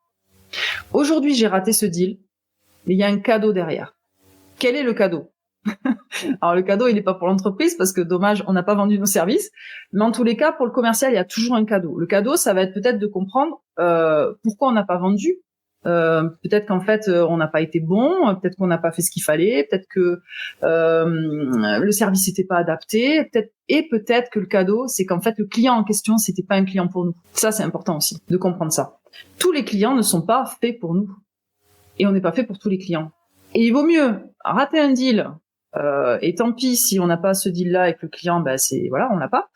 Aujourd'hui, j'ai raté ce deal, mais il y a un cadeau derrière. Quel est le cadeau? Alors le cadeau, il n'est pas pour l'entreprise parce que dommage, on n'a pas vendu nos services. Mais en tous les cas, pour le commercial, il y a toujours un cadeau. Le cadeau, ça va être peut-être de comprendre pourquoi on n'a pas vendu. Peut-être qu'en fait on n'a pas été bon, peut-être qu'on n'a pas fait ce qu'il fallait, peut-être que le service n'était pas adapté, peut-être que le cadeau c'est qu'en fait le client en question c'était pas un client pour nous. Ça c'est important aussi de comprendre ça. Tous les clients ne sont pas faits pour nous et on n'est pas fait pour tous les clients. Et il vaut mieux rater un deal, et tant pis si on n'a pas ce deal-là avec le client, on l'a pas,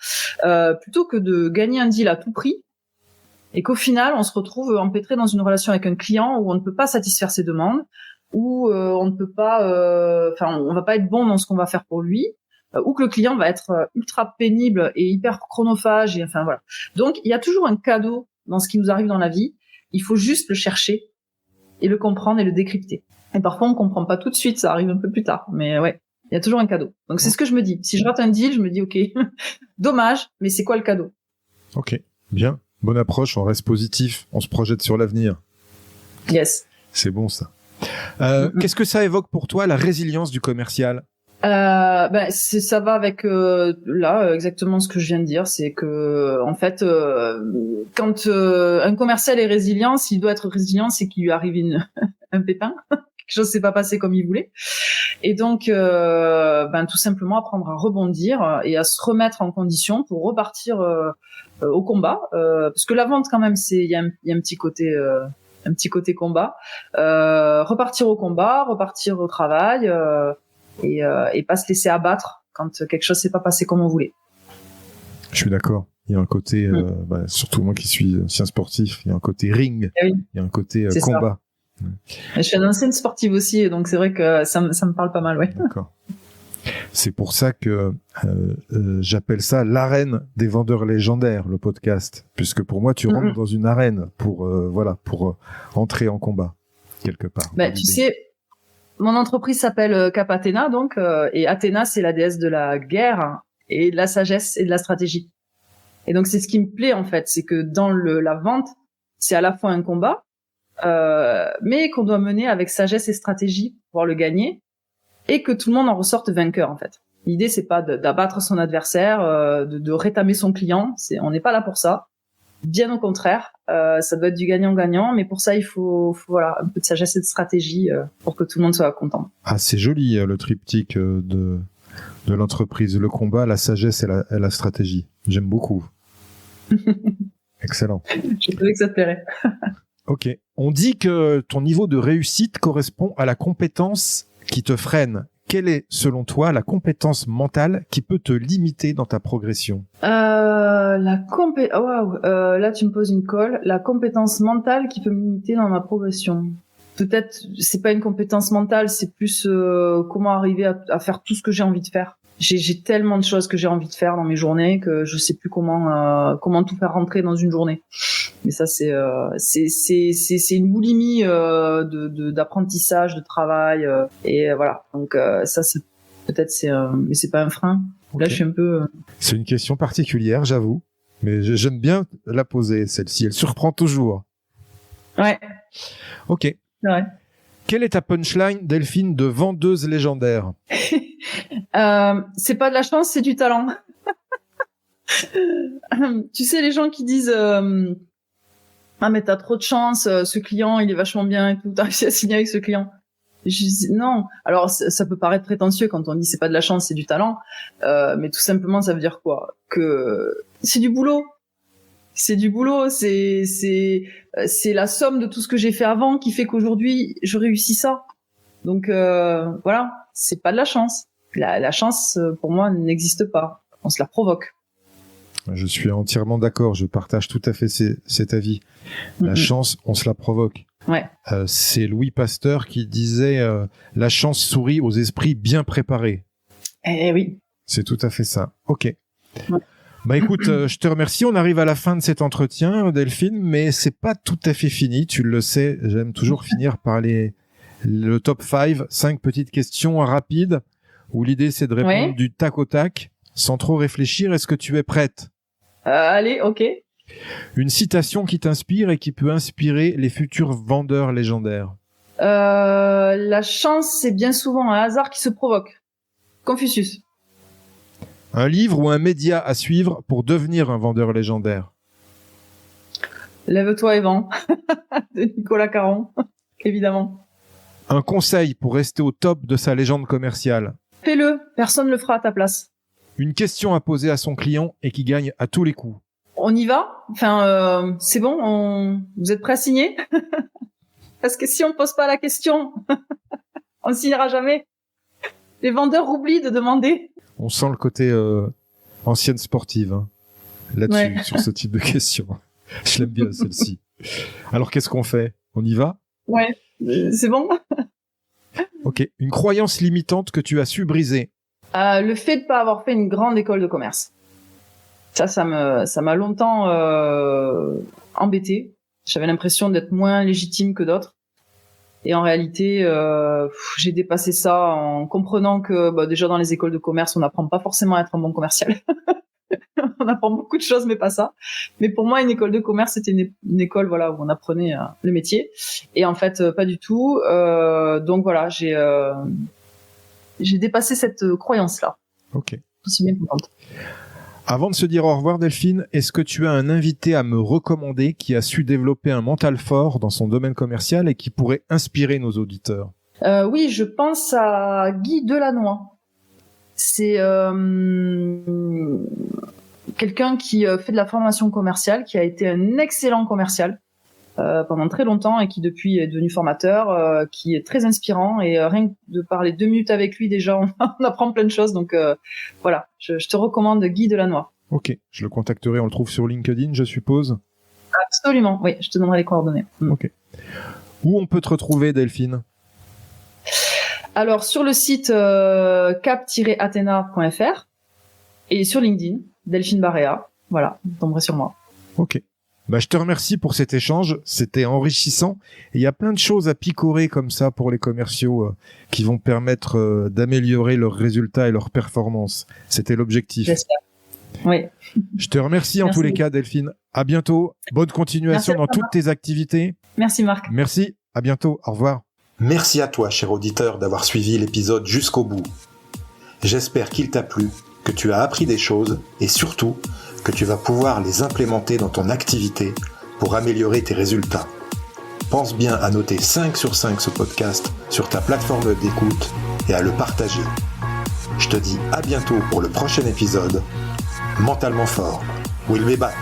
plutôt que de gagner un deal à tout prix et qu'au final on se retrouve empêtré dans une relation avec un client où on ne peut pas satisfaire ses demandes, où on ne peut pas, on va pas être bon dans ce qu'on va faire pour lui, ou que le client va être ultra pénible et hyper chronophage, et voilà. Donc il y a toujours un cadeau dans ce qui nous arrive dans la vie. Il faut juste le chercher et le comprendre et le décrypter. Et parfois on comprend pas tout de suite, ça arrive un peu plus tard, mais ouais, il y a toujours un cadeau. Donc c'est ce que je me dis. Si je rate un deal, je me dis ok, dommage, mais c'est quoi le cadeau? Ok, bien, bonne approche, on reste positif, on se projette sur l'avenir. Yes. C'est bon ça. Qu'est-ce que ça évoque pour toi, la résilience du commercial? Ça va avec exactement ce que je viens de dire, c'est que en fait quand un commercial est résilient, s'il doit être résilient, c'est qu'il lui arrive un pépin, quelque chose s'est pas passé comme il voulait, et donc tout simplement apprendre à rebondir et à se remettre en condition pour repartir au combat, parce que la vente quand même il y a un petit côté combat, repartir au combat, repartir au travail, et pas se laisser abattre quand quelque chose s'est pas passé comme on voulait. Je suis d'accord. Il y a un côté, surtout moi qui suis ancien sportif, il y a un côté ring, oui. Il y a un côté combat. Je suis une ancienne sportive aussi, donc c'est vrai que ça me parle pas mal, ouais. D'accord. C'est pour ça que j'appelle ça l'arène des vendeurs légendaires, le podcast, puisque pour moi tu rentres dans une arène pour entrer en combat quelque part. Tu sais, mon entreprise s'appelle Cap Athéna, donc, et Athéna, c'est la déesse de la guerre et de la sagesse et de la stratégie. Et donc, c'est ce qui me plaît, en fait, c'est que dans la vente, c'est à la fois un combat, mais qu'on doit mener avec sagesse et stratégie pour pouvoir le gagner, et que tout le monde en ressorte vainqueur, en fait. L'idée, c'est pas d'abattre son adversaire, de rétamer son client. On n'est pas là pour ça. Bien au contraire, ça doit être du gagnant-gagnant, mais pour ça il faut un peu de sagesse et de stratégie pour que tout le monde soit content. Ah, c'est joli le triptyque de l'entreprise, le combat, la sagesse et la stratégie. J'aime beaucoup. Excellent. Je savais que ça te plairait. Ok. On dit que ton niveau de réussite correspond à la compétence qui te freine. Quelle est, selon toi, la compétence mentale qui peut te limiter dans ta progression? Là, tu me poses une colle. La compétence mentale qui peut me limiter dans ma progression. Peut-être, c'est pas une compétence mentale, c'est plus comment arriver à faire tout ce que j'ai envie de faire. J'ai tellement de choses que j'ai envie de faire dans mes journées que je sais plus comment tout faire rentrer dans une journée. Mais ça, c'est une boulimie d'apprentissage, de travail, et voilà. Donc ça, peut-être mais c'est pas un frein. Okay. Là, je suis un peu. C'est une question particulière, j'avoue, mais j'aime bien la poser celle-ci. Elle surprend toujours. Ouais. Ok. Ouais. Quelle est ta punchline, Delphine, de vendeuse légendaire? C'est pas de la chance, c'est du talent. Tu sais, les gens qui disent ah mais t'as trop de chance, ce client il est vachement bien et tout, t'as réussi à signer avec ce client. Je dis non. Alors ça peut paraître prétentieux quand on dit c'est pas de la chance, c'est du talent, mais tout simplement ça veut dire quoi? Que c'est du boulot. C'est du boulot, c'est la somme de tout ce que j'ai fait avant qui fait qu'aujourd'hui je réussis ça. Donc voilà, c'est pas de la chance. La chance pour moi n'existe pas. On se la provoque. Je suis entièrement d'accord. Je partage tout à fait cet avis. La chance, on se la provoque. Ouais. C'est Louis Pasteur qui disait la chance sourit aux esprits bien préparés. Eh oui. C'est tout à fait ça. Ok. Ouais. Bah écoute, je te remercie. On arrive à la fin de cet entretien, Delphine, mais c'est pas tout à fait fini. Tu le sais, j'aime toujours finir par le top 5 petites questions rapides, où l'idée c'est de répondre du tac au tac, sans trop réfléchir. Est-ce que tu es prête? Allez, ok. Une citation qui t'inspire et qui peut inspirer les futurs vendeurs légendaires. La chance, c'est bien souvent un hasard qui se provoque. Confucius. Un livre ou un média à suivre pour devenir un vendeur légendaire. Lève-toi et vends, de Nicolas Caron, évidemment. Un conseil pour rester au top de sa légende commerciale. Fais-le, personne ne le fera à ta place. Une question à poser à son client et qui gagne à tous les coups. On y va? Enfin, c'est bon, vous êtes prêts à signer? Parce que si on pose pas la question, On signera jamais. Les vendeurs oublient de demander. On sent le côté ancienne sportive hein, là-dessus, sur ce type de questions. Je l'aime bien, celle-ci. Alors, qu'est-ce qu'on fait? On y va? Ouais, c'est bon. Ok. Une croyance limitante que tu as su briser? Le fait de pas avoir fait une grande école de commerce. Ça m'a longtemps embêté. J'avais l'impression d'être moins légitime que d'autres. Et en réalité, j'ai dépassé ça en comprenant que déjà dans les écoles de commerce, on n'apprend pas forcément à être un bon commercial. On apprend beaucoup de choses, mais pas ça. Mais pour moi, une école de commerce, c'était une école voilà, où on apprenait le métier. Et en fait, pas du tout. Donc voilà, j'ai dépassé cette croyance-là. Ok. Je suis bien contente. Avant de se dire au revoir, Delphine, est-ce que tu as un invité à me recommander qui a su développer un mental fort dans son domaine commercial et qui pourrait inspirer nos auditeurs? Oui, je pense à Guy Delannoy. C'est quelqu'un qui fait de la formation commerciale, qui a été un excellent commercial pendant très longtemps et qui depuis est devenu formateur, qui est très inspirant et rien que de parler 2 minutes avec lui déjà on apprend plein de choses, donc voilà, je te recommande Guy Delannoy. Ok, je le contacterai, on le trouve sur LinkedIn je suppose? Absolument, oui, je te donnerai les coordonnées. Ok. Où on peut te retrouver, Delphine? Alors sur le site cap-athena.fr et sur LinkedIn, Delphine Barea, voilà, vous tomberez sur moi. Ok. Je te remercie pour cet échange, c'était enrichissant. Et il y a plein de choses à picorer comme ça pour les commerciaux qui vont permettre d'améliorer leurs résultats et leurs performances. C'était l'objectif. J'espère. Oui. Je te remercie en tous les cas, Delphine. À bientôt. Bonne continuation dans toutes tes activités. Merci Marc. Merci. À bientôt. Au revoir. Merci à toi, cher auditeur, d'avoir suivi l'épisode jusqu'au bout. J'espère qu'il t'a plu, que tu as appris des choses et surtout que tu vas pouvoir les implémenter dans ton activité pour améliorer tes résultats. Pense bien à noter 5 sur 5 ce podcast sur ta plateforme d'écoute et à le partager. Je te dis à bientôt pour le prochain épisode. Mentalement fort, we'll be back.